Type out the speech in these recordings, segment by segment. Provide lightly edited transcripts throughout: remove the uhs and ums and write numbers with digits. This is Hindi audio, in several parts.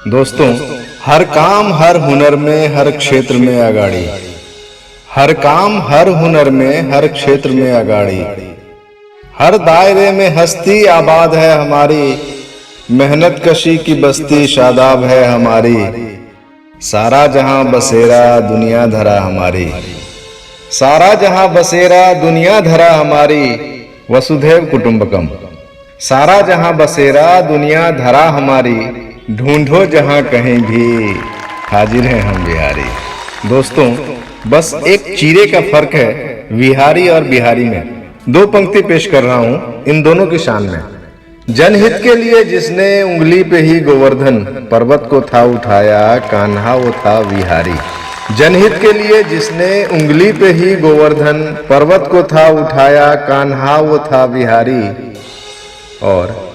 दोस्तों, हर काम हर हुनर में हर क्षेत्र में अगाड़ी, हर काम हर हुनर में हर क्षेत्र में अगाड़ी, हर दायरे में हस्ती आबाद है हमारी, मेहनत कशी की बस्ती शादाब है हमारी, सारा जहां बसेरा दुनिया धरा हमारी, सारा जहां बसेरा दुनिया धरा हमारी, वसुधैव कुटुंबकम। सारा जहां बसेरा दुनिया धरा हमारी, ढूंढो जहां कहीं भी, हाजिर हैं हम बिहारी। दोस्तों, बस एक चीरे का फर्क है विहारी और बिहारी में। दो पंक्ति पेश कर रहा हूं इन दोनों की शान में। जनहित के लिए जिसने उंगली पे ही गोवर्धन पर्वत को था उठाया, कान्हा वो था विहारी। जनहित के लिए जिसने उंगली पे ही गोवर्धन पर्वत को था उठाया, कान्हा वो था विहारी। और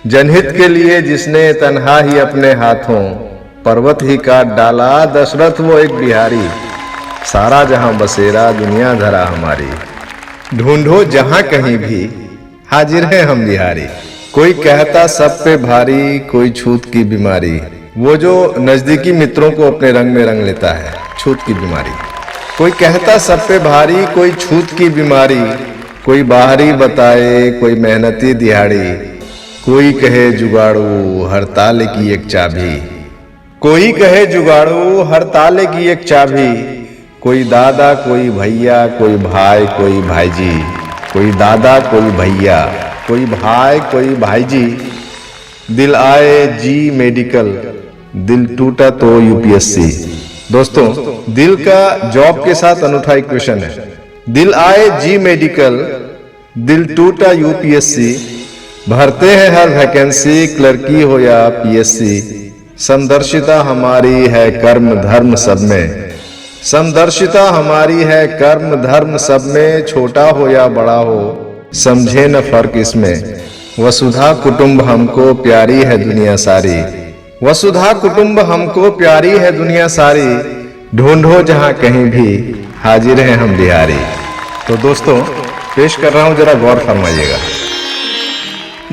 जनहित के लिए जिसने तन्हा ही अपने हाथों पर्वत ही काट डाला, दशरथ वो एक बिहारी। सारा जहां बसेरा दुनिया धरा हमारी, ढूंढो जहां कहीं भी, हाजिर हैं हम बिहारी। कोई कहता सब पे भारी, कोई छूत की बीमारी। वो जो नजदीकी मित्रों को अपने रंग में रंग लेता है, छूत की बीमारी। कोई कहता सब पे भारी, कोई छूत की बीमारी। कोई बाहरी बताए, कोई मेहनती दिहाड़ी। कोई कहे जुगाड़ू हर ताले की एक चाबी। कोई कहे जुगाड़ू हर ताले की एक चाबी। कोई दादा कोई भैया, कोई भाई कोई भाईजी। कोई दादा कोई भैया, कोई भाई कोई भाईजी। दिल आए जी मेडिकल, दिल टूटा तो यूपीएससी। दोस्तों, दिल का जॉब के साथ अनूठा इक्वेशन है। दिल आए जी मेडिकल, दिल टूटा यूपीएससी। भरते हैं हर वैकेंसी, क्लर्की हो या पीएससी। समदर्शिता हमारी है कर्म धर्म सब में। समदर्शिता हमारी है कर्म धर्म सब में। छोटा हो या बड़ा हो, समझे न फर्क इसमें। वसुधा कुटुंब हमको प्यारी है दुनिया सारी। वसुधा कुटुंब हमको प्यारी है दुनिया सारी। ढूंढो जहां कहीं भी, हाजिर हैं हम बिहारी। तो दोस्तों, पेश कर रहा हूं, जरा गौर फरमाइएगा।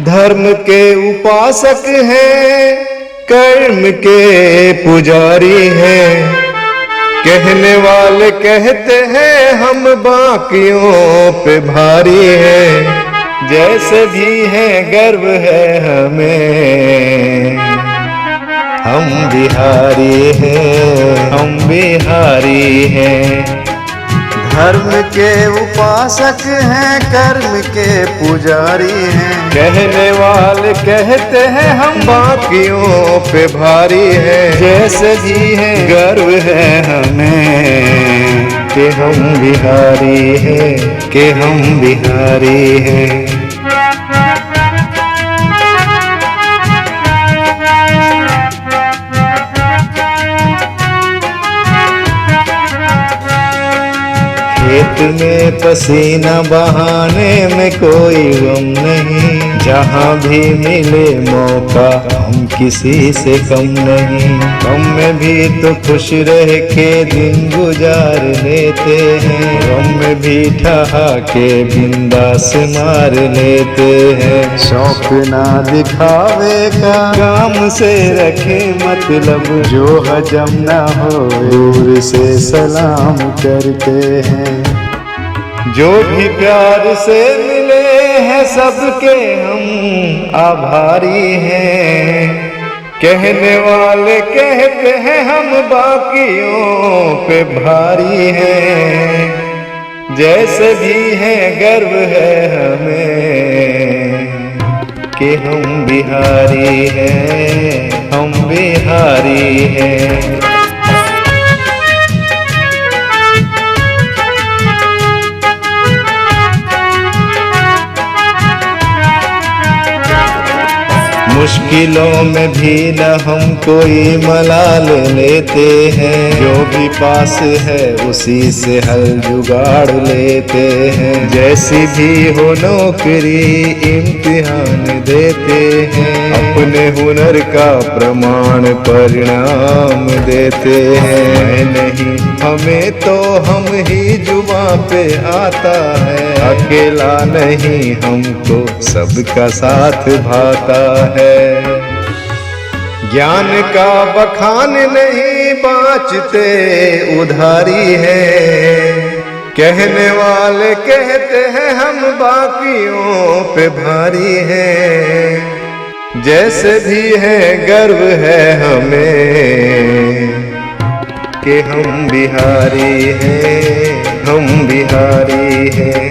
धर्म के उपासक हैं, कर्म के पुजारी हैं। कहने वाले कहते हैं हम बाकियों पे भारी हैं। जैसे भी हैं गर्व है हमें, हम बिहारी हैं, हम बिहारी हैं। धर्म के उपासक हैं, कर्म के पुजारी हैं। कहने वाले कहते हैं हम बाकियों पे भारी हैं। जैसे भी हैं गर्व है हमें कि हम बिहारी हैं, कि हम बिहारी हैं। खेत में पसीना बहाने में कोई गम नहीं। जहाँ भी मिले मौका हम किसी से कम नहीं। गम में भी तो खुश रह के दिन गुजार लेते हैं। गम में भी ठहाके बिंदास मार लेते हैं। शौक ना दिखावे का, काम से रखे मतलब। जो हजम ना हो दूर से सलाम करते हैं। जो भी प्यार से मिले हैं सबके हम आभारी हैं। कहने वाले कहते हैं हम बाकियों पे भारी हैं। जैसे भी हैं गर्व है हमें कि हम बिहारी हैं, हम बिहारी हैं। मुश्किलों में भी न हम कोई मलाल लेते हैं। जो भी पास है उसी से हल जुगाड़ लेते हैं। जैसी भी हो नौकरी इम्तिहान देते हैं। अपने हुनर का प्रमाण परिणाम देते हैं। नहीं हमें तो हम ही जुबां पे आता है। अकेला नहीं हमको सबका साथ भाता है। ज्ञान का बखान नहीं बाँचते उधारी है। कहने वाले कहते हैं हम बाकियों पे भारी हैं। जैसे भी है गर्व है हमें कि हम बिहारी हैं, हम बिहारी हैं।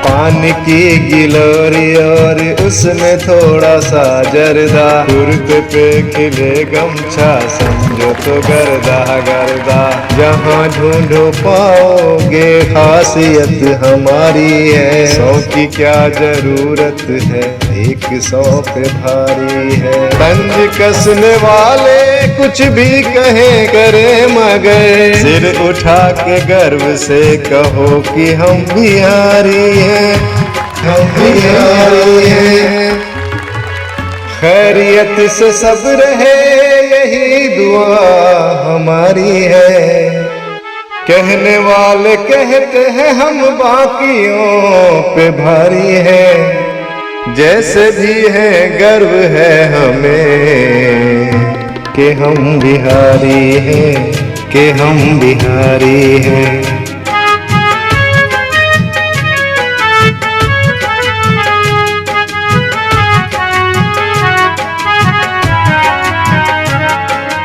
पान की गिलोरी और उसमें थोड़ा सा जर्दा, कुर्ते पे खिले गमछा समझो तो गर्दा गर्दा। जहाँ ढूंढो पाओगे खासियत हमारी है। 100 की क्या जरूरत है, 100 पे भारी है। तंज कसने वाले कुछ भी कहे करे मगर सिर उठा के गर्व से कहो कि हम बिहारी हैं, हम बिहारी हैं। खैरियत से सब रहे यही दुआ हमारी है। कहने वाले कहते हैं हम बाकियों पे भारी हैं। जैसे भी है गर्व है हमें कि हम बिहारी हैं, कि हम बिहारी हैं।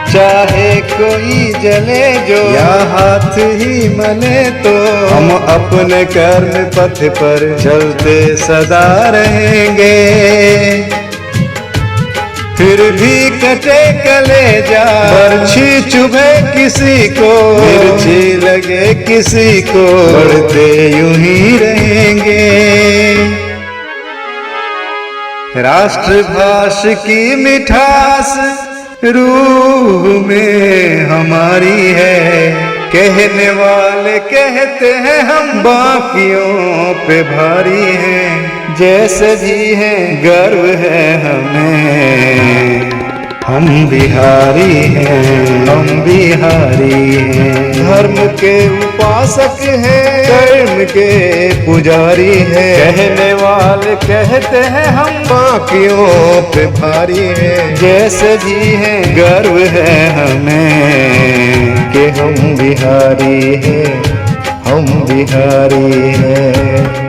चाहे कोई जले जो या हाथ ही मले तो हम अपने कर्म पथ पर चलते सदा रहेंगे। फिर भी कटे कलेजा, बर्छी चुभे किसी को, मिर्ची लगे किसी को, बढ़ते यूं ही रहेंगे। राष्ट्रभाष की मिठास रूह में हमारी है। कहने वाले कहते हैं हम बाकियों पे भारी हैं। जैसे भी है गर्व है हमें, हम बिहारी हैं, हम बिहारी हैं। धर्म के उपासक हैं, कर्म के पुजारी हैं। कहने वाले कहते हैं हम बाकियों पे भारी हैं। जैसे भी है गर्व है हमें कि हम बिहारी हैं, हम बिहारी हैं।